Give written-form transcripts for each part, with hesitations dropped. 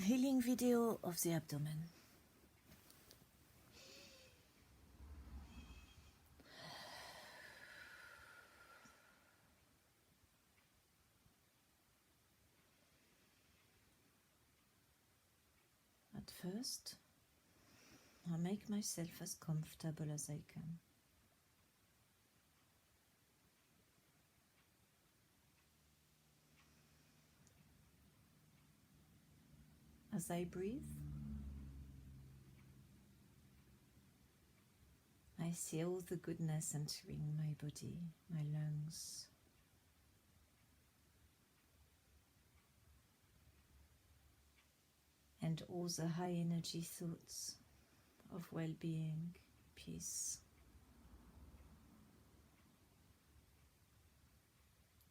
healing video of the abdomen. At first, I make myself as comfortable as I can. As I breathe, I see all the goodness entering my body, my lungs. And all the high energy thoughts of well-being, peace,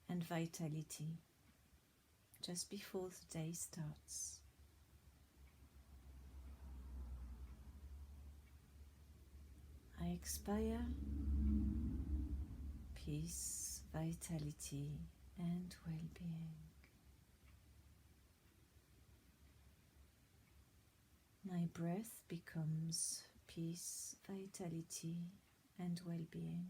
and vitality just before the day starts. I expire peace, vitality, and well-being. My breath becomes peace, vitality, and well-being.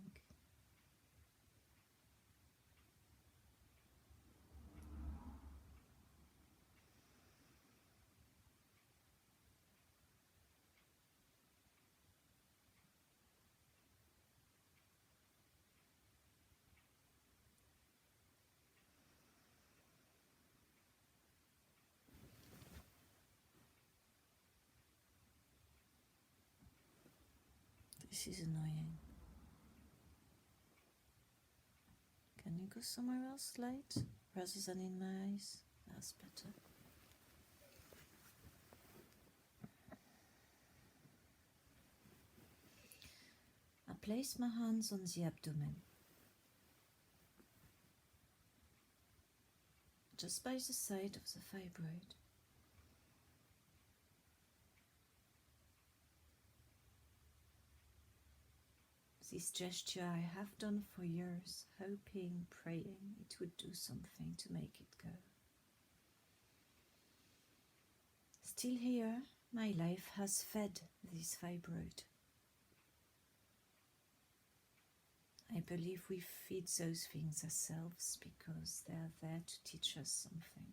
This is annoying. Can you go somewhere else, light, rather than in my eyes? That's better. I place my hands on the abdomen, just by the side of the fibroid. This gesture I have done for years, hoping, praying it would do something to make it go. Still here, my life has fed this fibroid. I believe we feed those things ourselves because they are there to teach us something.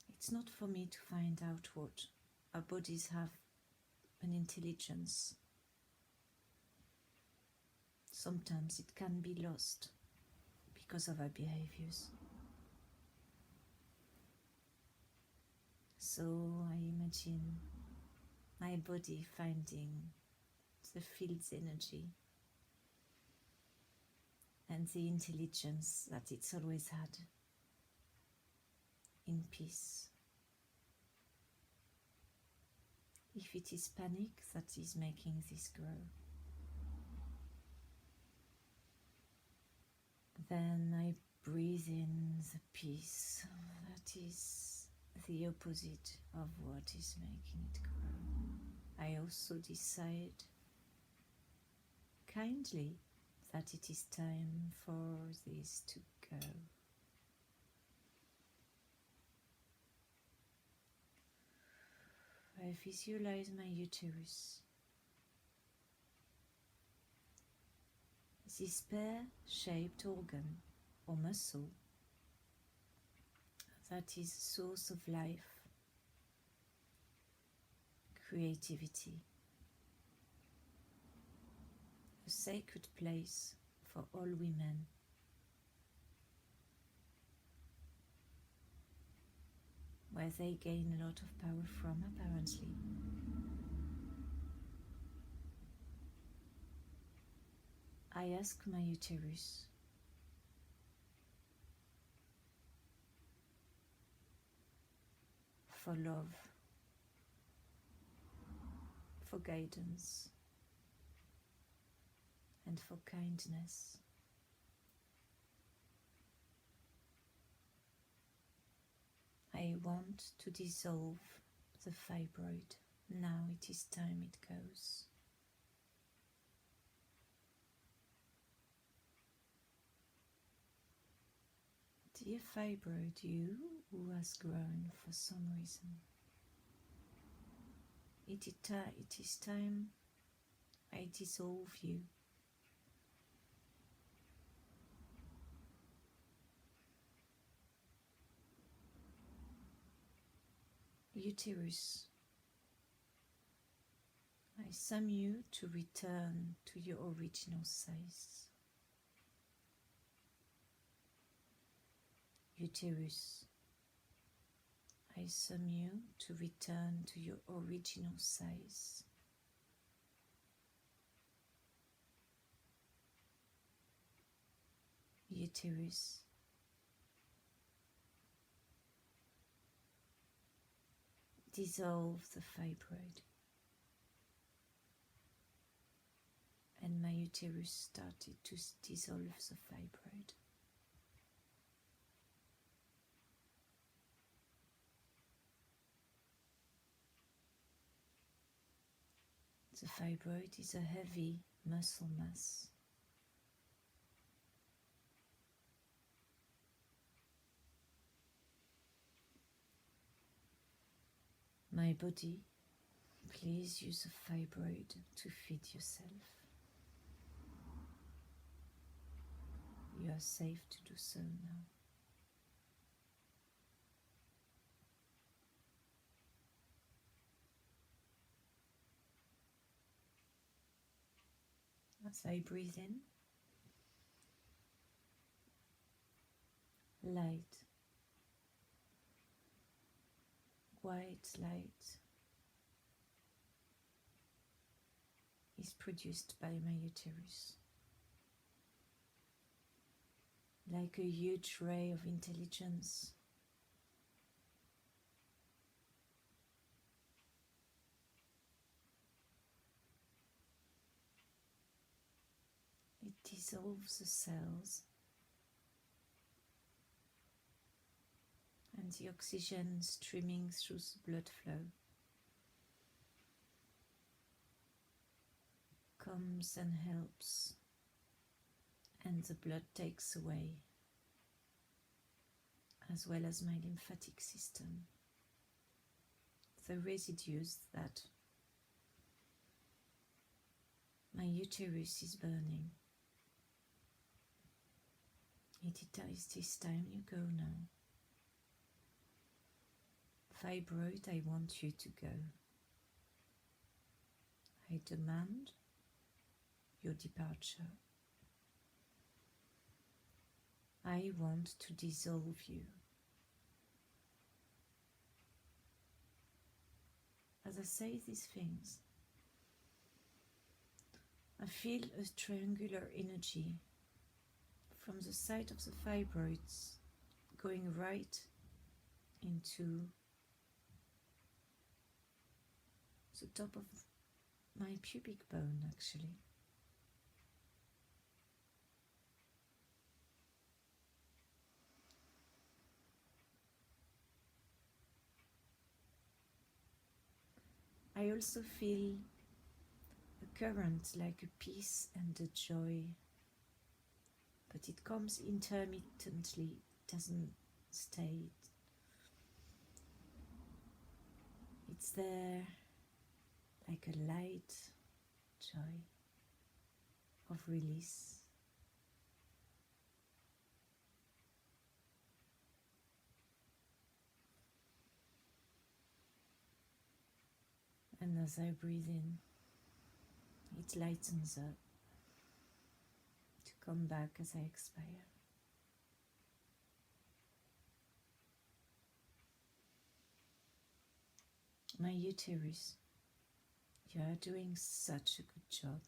It's not for me to find out what our bodies have an intelligence. Sometimes it can be lost because of our behaviors. So I imagine my body finding the field's energy and the intelligence that it's always had in peace. If it is panic that is making this grow, then I breathe in the peace that is the opposite of what is making it grow. I also decide kindly that it is time for this to go. I visualize my uterus. This pear-shaped organ or muscle that is a source of life, creativity, a sacred place for all women. Where they gain a lot of power from, apparently. I ask my uterus for love, for guidance, and for kindness. I want to dissolve the fibroid. Now it is time it goes. Dear fibroid, you who has grown for some reason, it is time I dissolve you. Uterus, I summon you to return to your original size. Uterus, I summon you to return to your original size. Uterus, dissolve the fibroid. And my uterus started to dissolve the fibroid. The fibroid is a heavy muscle mass. My body, please use a fibroid to feed yourself. You are safe to do so now. As I breathe in, light, white light is produced by my uterus, like a huge ray of intelligence. It dissolves the cells, and the oxygen streaming through the blood flow comes and helps, and the blood takes away, as well as my lymphatic system, the residues that my uterus is burning. It is time you go now. Fibroid, I want you to go. I demand your departure. I want to dissolve you. As I say these things, I feel a triangular energy from the side of the fibroids going right into the top of my pubic bone, actually. I also feel a current like a peace and a joy, but it comes intermittently, it doesn't stay. It's there like a light joy of release. And as I breathe in, it lightens up to come back as I expire. My uterus, you are doing such a good job.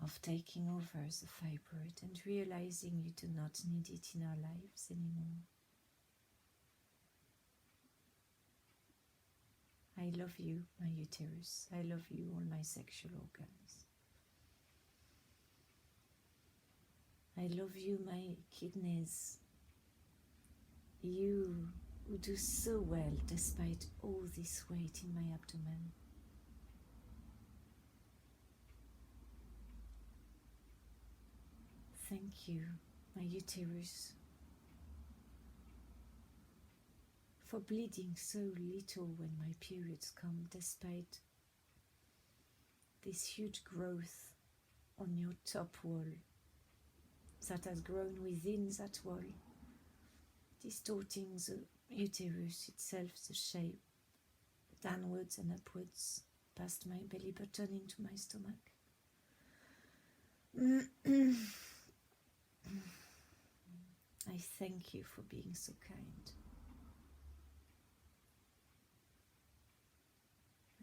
Of taking over the fibroid and realizing you do not need it in our lives anymore. I love you, my uterus. I love you, all my sexual organs. I love you, my kidneys. You who do so well despite all this weight in my abdomen. thank you, my uterus, for bleeding so little when my periods come, despite this huge growth on your top wall that has grown within that wall, distorting the uterus itself, the shape, downwards and upwards, past my belly button into my stomach. I thank you for being so kind.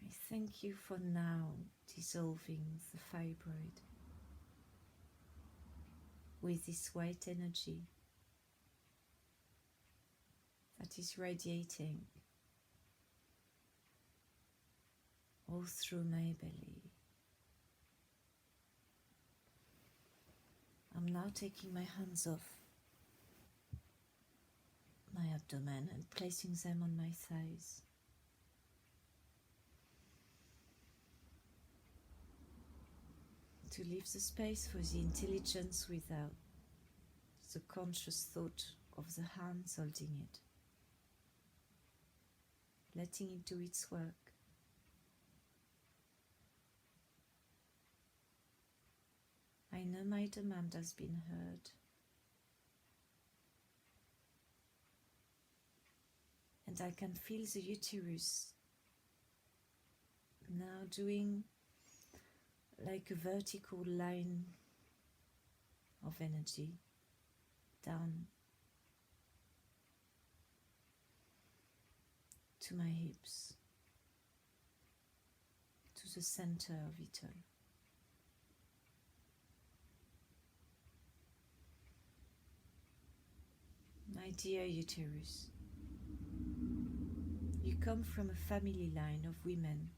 I thank you for now dissolving the fibroid with this white energy that is radiating all through my belly. I'm now taking my hands off my abdomen and placing them on my thighs. To leave the space for the intelligence without the conscious thought of the hands holding it, letting it do its work. I know my demand has been heard, and I can feel the uterus now doing like a vertical line of energy down to my hips, to the center of it all. My dear uterus, you come from a family line of women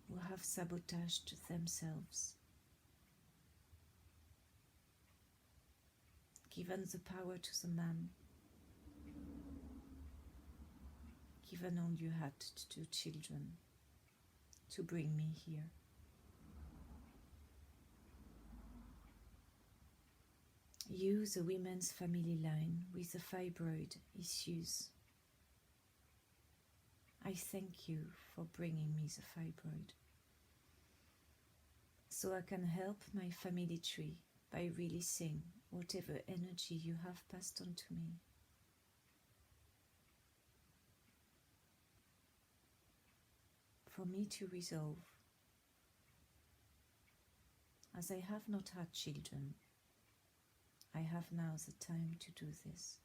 who have sabotaged themselves, given the power to the man, given all you had to do children to bring me here. You, the women's family line with the fibroid issues, I thank you for bringing me the fibroid, so I can help my family tree by releasing whatever energy you have passed on to me. For me to resolve, as I have not had children, I have now the time to do this.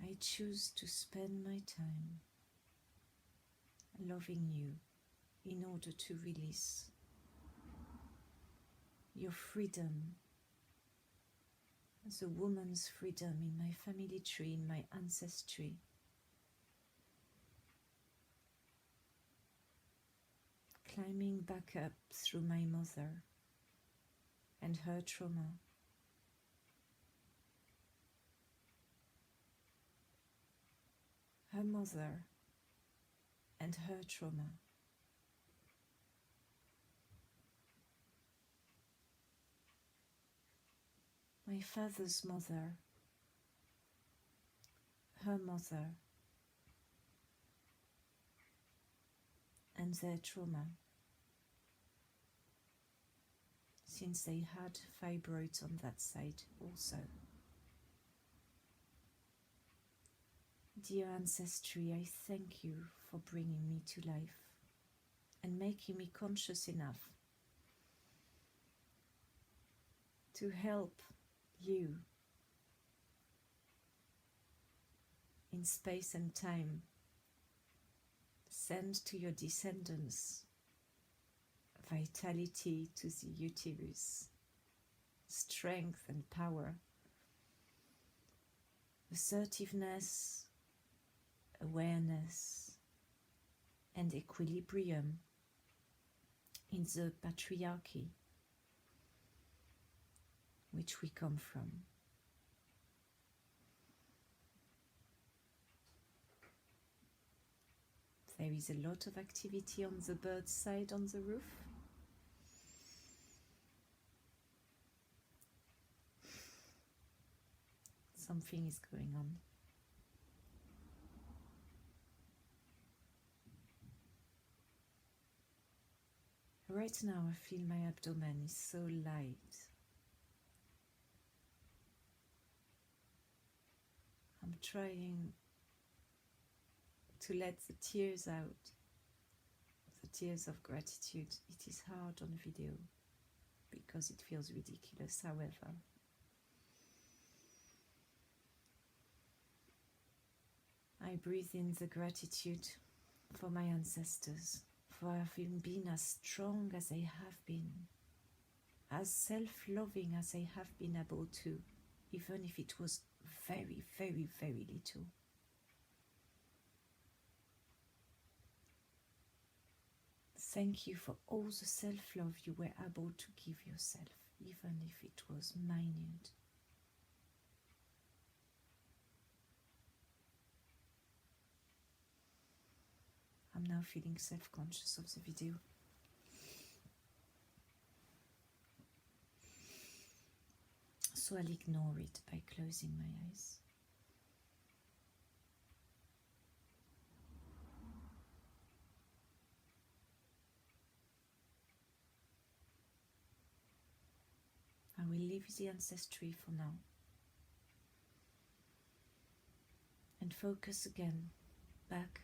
I choose to spend my time loving you in order to release your freedom, the woman's freedom in my family tree, in my ancestry. Climbing back up through my mother and her trauma. Her mother and her trauma. My father's mother, her mother, and their trauma, since they had fibroids on that side also. Dear ancestry, I thank you for bringing me to life and making me conscious enough to help you in space and time send to your descendants vitality to the uterus, strength and power, assertiveness, awareness, and equilibrium in the patriarchy which we come from. There is a lot of activity on the bird side on the roof. Something is going on. Right now I feel my abdomen is so light. I'm trying to let the tears out, the tears of gratitude. It is hard on video because it feels ridiculous, however. I breathe in the gratitude for my ancestors, for having been as strong as they have been, as self-loving as they have been able to, even if it was very, very, very little. Thank you for all the self-love you were able to give yourself, even if it was minute. I'm now feeling self-conscious of the video. So I'll ignore it by closing my eyes. I will leave the ancestry for now and focus again back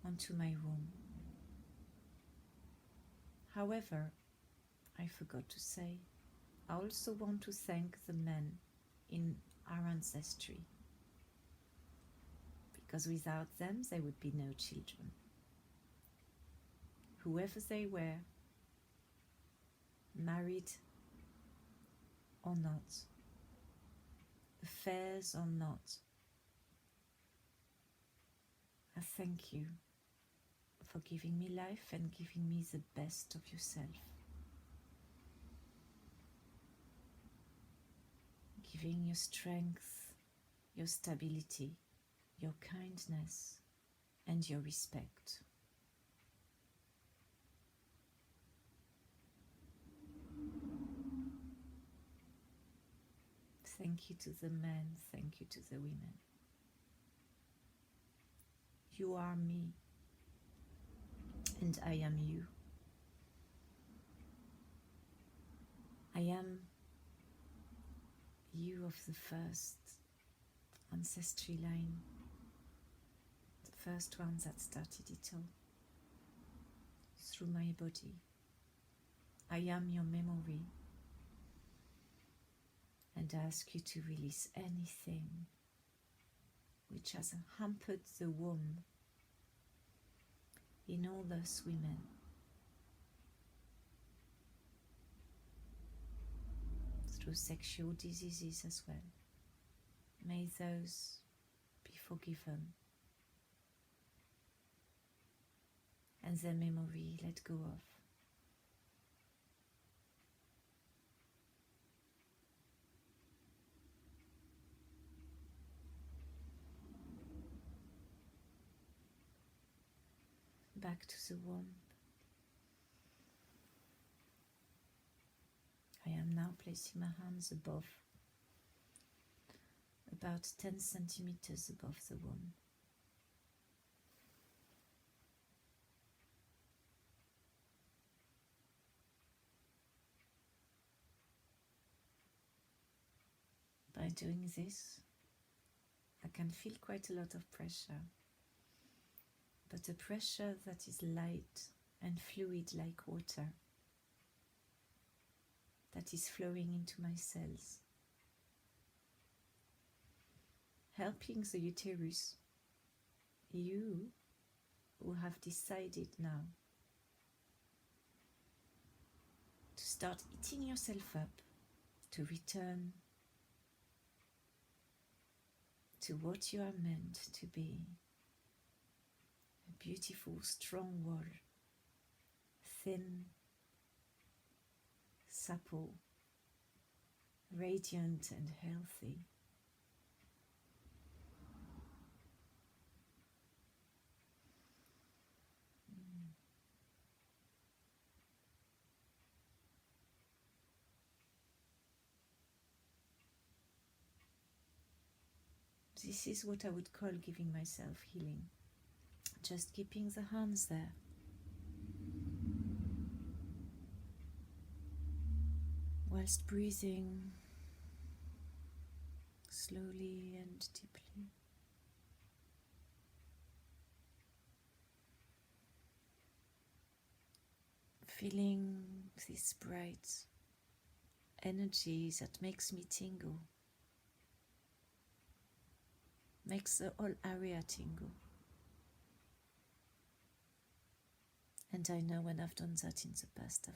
onto my room. However, I forgot to say, I also want to thank the men in our ancestry, because without them there would be no children. Whoever they were, married or not, affairs or not, I thank you for giving me life and giving me the best of yourself, giving your strength, your stability, your kindness, and your respect. Thank you to the men, thank you to the women. You are me, and I am you. I am you of the first ancestry line, the first one that started it all, through my body. I am your memory, and I ask you to release anything which has hampered the womb in all us women. Through sexual diseases as well. May those be forgiven and their memory let go of. Back to the womb. I am now placing my hands above, about 10 centimeters above the womb. By doing this, I can feel quite a lot of pressure, but a pressure that is light and fluid like water, that is flowing into my cells, helping the uterus, you who have decided now to start eating yourself up, to return to what you are meant to be, a beautiful, strong wall, thin, supple, radiant and healthy. this is what I would call giving myself healing. Just keeping the hands there. Whilst breathing slowly and deeply. Feeling this bright energy that makes me tingle, makes the whole area tingle. And I know when I've done that in the past,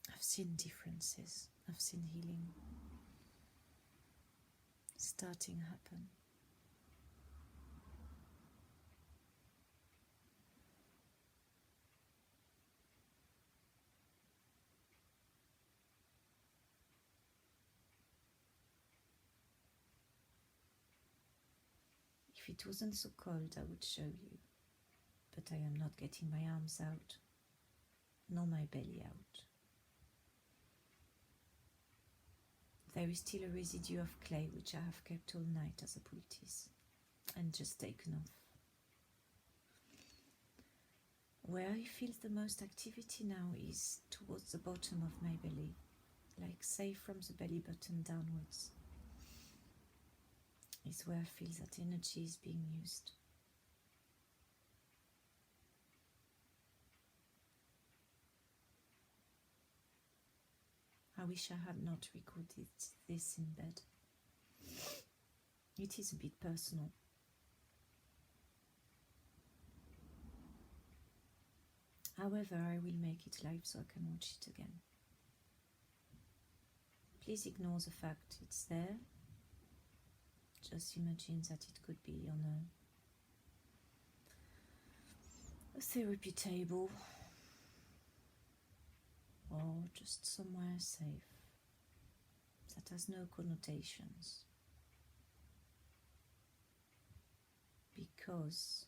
I've seen differences, I've seen healing starting happen. If it wasn't so cold, I would show you, but I am not getting my arms out, nor my belly out. There is still a residue of clay which I have kept all night as a poultice and just taken off. Where I feel the most activity now is towards the bottom of my belly, like say from the belly button downwards. Is where I feel that energy is being used. I wish I had not recorded this in bed. It is a bit personal. However, I will make it live so I can watch it again. Please ignore the fact it's there. Just imagine that it could be on a therapy table or just somewhere safe that has no connotations, because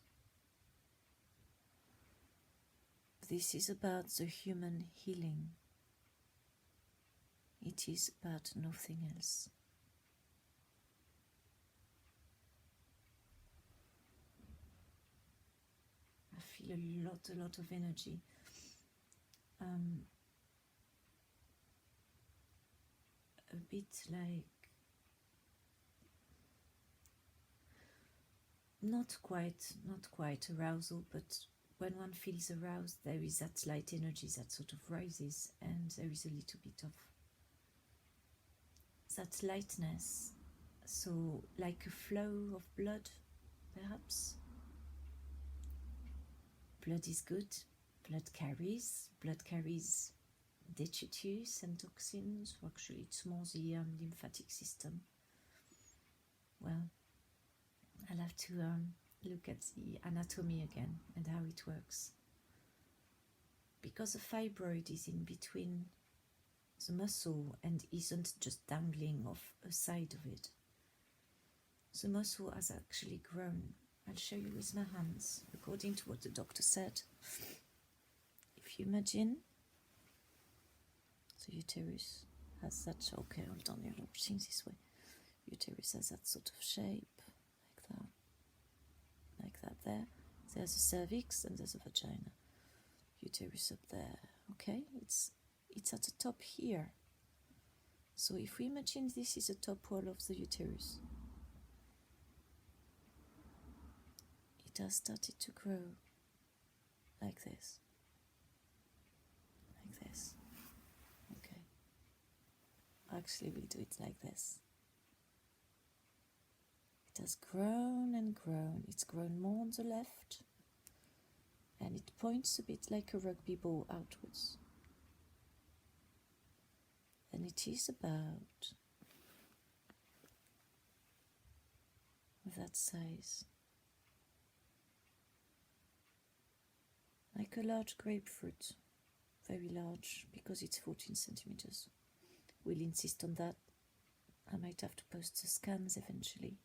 this is about the human healing. It is about nothing else. I feel a lot of energy. A bit like, not quite arousal, but when one feels aroused, there is that light energy that sort of rises, and there is a little bit of that lightness. So, like a flow of blood, perhaps. Blood is good. Blood carries detritus and toxins. Actually, it's more the lymphatic system. Well, I'll have to look at the anatomy again and how it works. Because the fibroid is in between the muscle and isn't just dangling off a side of it. The muscle has actually grown. I'll show you with my hands, according to what the doctor said. If you imagine, the uterus has that, okay, hold on, you're watching this way. Uterus has that sort of shape, like that there. There's a cervix and there's a vagina. Uterus up there, okay? It's at the top here. So if we imagine this is the top wall of the uterus, it has started to grow like this. Like this. Okay. Actually, we'll do it like this. It has grown and grown. It's grown more on the left, and it points a bit like a rugby ball outwards. And it is about that size. Like a large grapefruit. Very large, because it's 14 centimeters. We'll insist on that. I might have to post the scans eventually.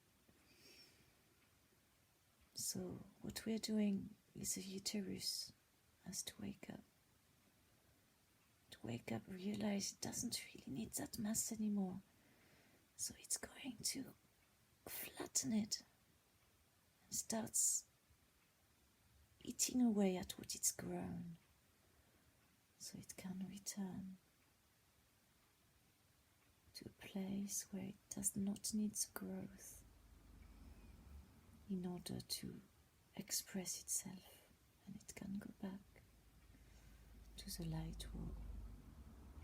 So what we're doing is the uterus has to wake up. To wake up, realize it doesn't really need that mass anymore. So it's going to flatten it and starts eating away at what it's grown, so it can return to a place where it does not need growth in order to express itself, and it can go back to the light wall,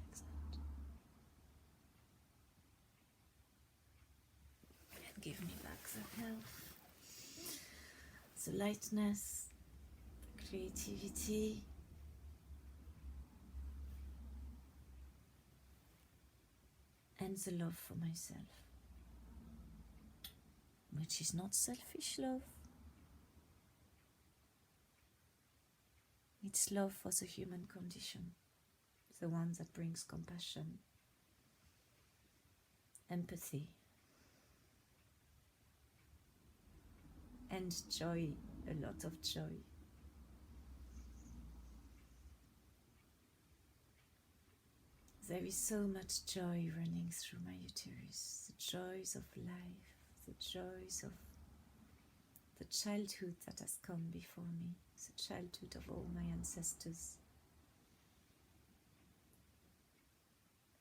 like that, and give me back the health, the lightness, the creativity, and the love for myself, which is not selfish love. It's love for the human condition, the one that brings compassion, empathy, and joy, a lot of joy. There is so much joy running through my uterus, the joys of life, the joys of the childhood that has come before me, the childhood of all my ancestors,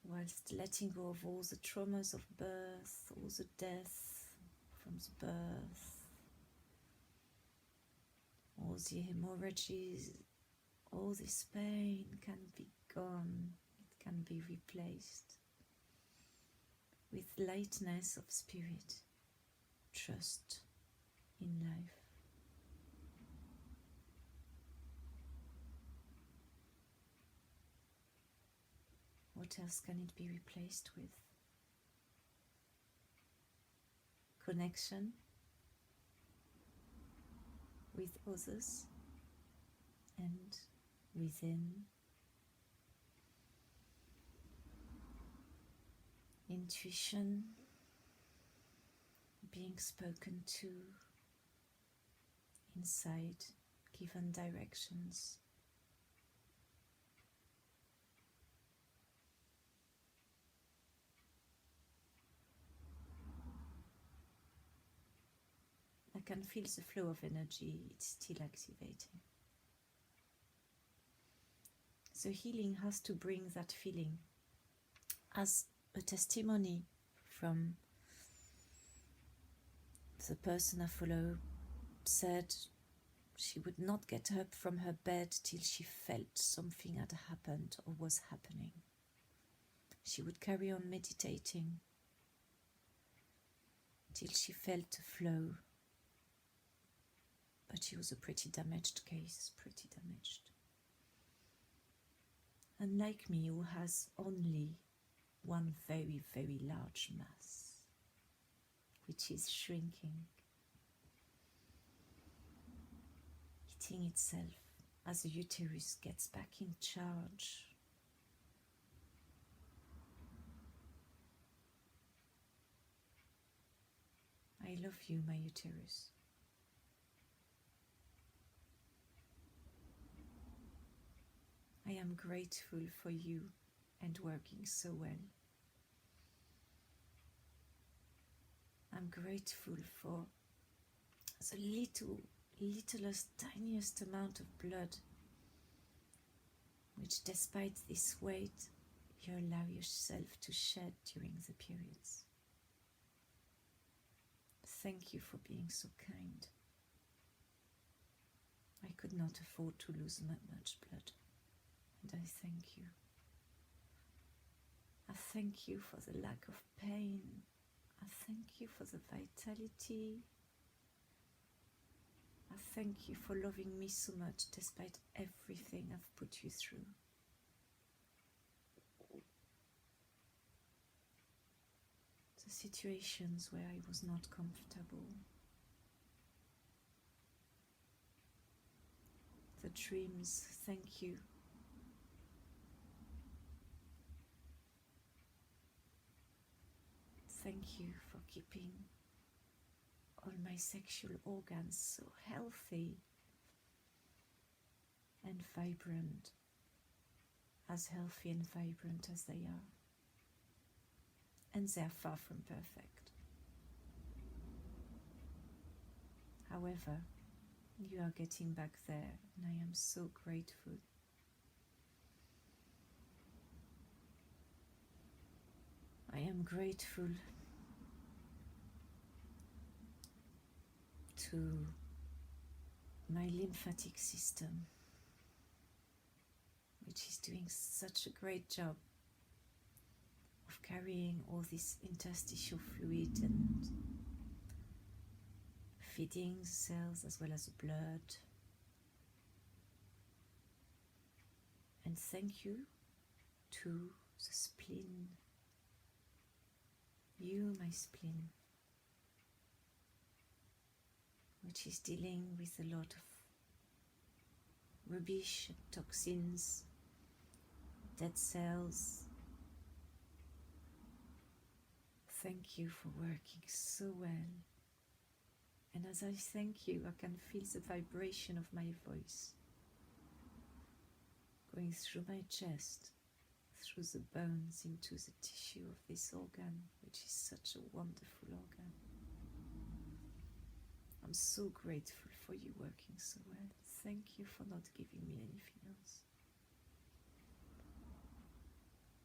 whilst letting go of all the traumas of birth, all the death from the birth, all the hemorrhages, all this pain can be gone, it can be replaced with lightness of spirit, trust in life. What else can it be replaced with? Connection with others and within. Intuition, being spoken to inside, given directions. I can feel the flow of energy, it's still activating. So healing has to bring that feeling. As a testimony from the person I follow said she would not get up from her bed till she felt something had happened or was happening. She would carry on meditating till she felt a flow. But she was a pretty damaged case, pretty damaged. Unlike me, who has only one very, very large mass, which is shrinking, eating itself as the uterus gets back in charge. I love you, my uterus. I am grateful for you and working so well. I'm grateful for the littlest, tiniest amount of blood, which despite this weight, you allow yourself to shed during the periods. Thank you for being so kind. I could not afford to lose much blood, and I thank you. I thank you for the lack of pain. I thank you for the vitality. I thank you for loving me so much despite everything I've put you through. The situations where I was not comfortable. The dreams, thank you. Thank you for keeping all my sexual organs so healthy and vibrant, as healthy and vibrant as they are. and they're far from perfect. However, you are getting back there, and I am so grateful. I am grateful to my lymphatic system, which is doing such a great job of carrying all this interstitial fluid and feeding the cells as well as the blood. And thank you to the spleen, you, my spleen, which is dealing with a lot of rubbish, toxins, dead cells. Thank you for working so well. And as I thank you, I can feel the vibration of my voice going through my chest, through the bones, into the tissue of this organ, which is such a wonderful organ. I'm so grateful for you working so well. Thank you for not giving me anything else.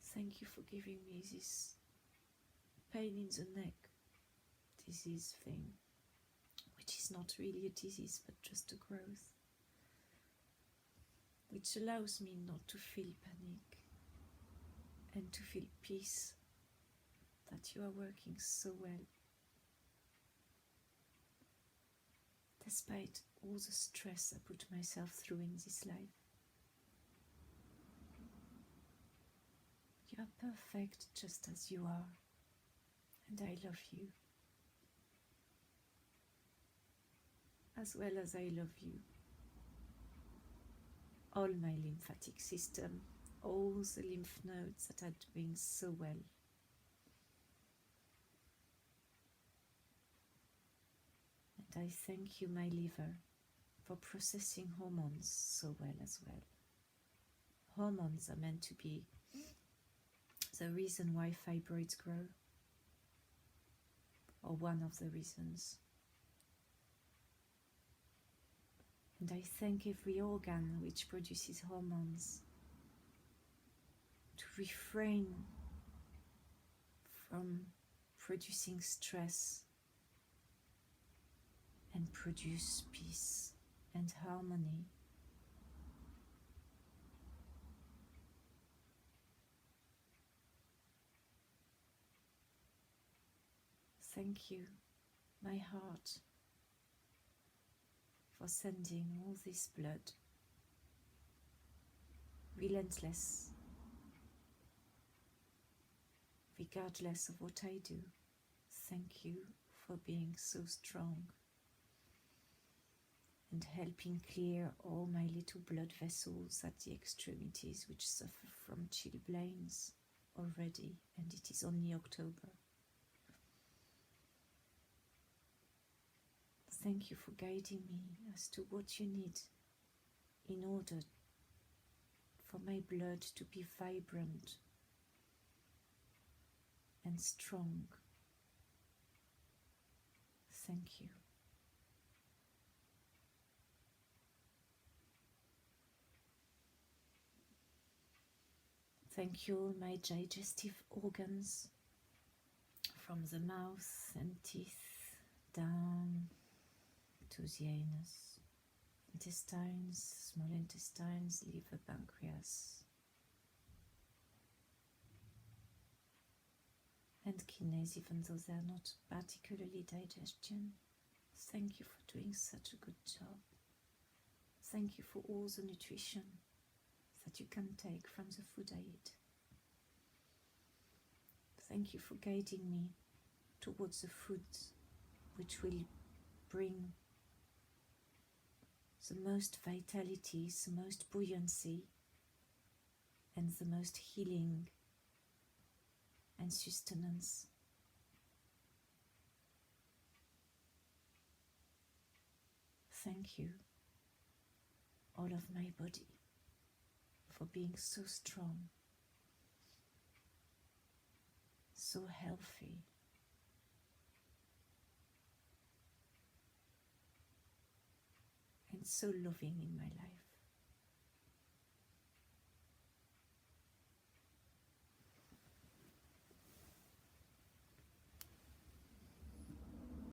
Thank you for giving me this pain in the neck disease thing, which is not really a disease but just a growth, which allows me not to feel panic and to feel peace that you are working so well. Despite all the stress I put myself through in this life, you are perfect just as you are, and I love you, as well as I love you. All my lymphatic system, all the lymph nodes that are doing so well. And I thank you, my liver, for processing hormones so well as well. Hormones are meant to be the reason why fibroids grow, or one of the reasons. And I thank every organ which produces hormones to refrain from producing stress and produce peace and harmony. Thank you, my heart, for sending all this blood, relentless, regardless of what I do. Thank you for being so strong and helping clear all my little blood vessels at the extremities which suffer from chilblains already, and it is only October. Thank you for guiding me as to what you need in order for my blood to be vibrant and strong. Thank you. Thank you, all my digestive organs, from the mouth and teeth down to the anus, intestines, small intestines, liver, pancreas, and kidneys, even though they are not particularly digestion. Thank you for doing such a good job. Thank you for all the nutrition that you can take from the food I eat. Thank you for guiding me towards the foods which will bring the most vitality, the most buoyancy, and the most healing and sustenance. Thank you, all of my body, for being so strong, so healthy. And so loving in my life.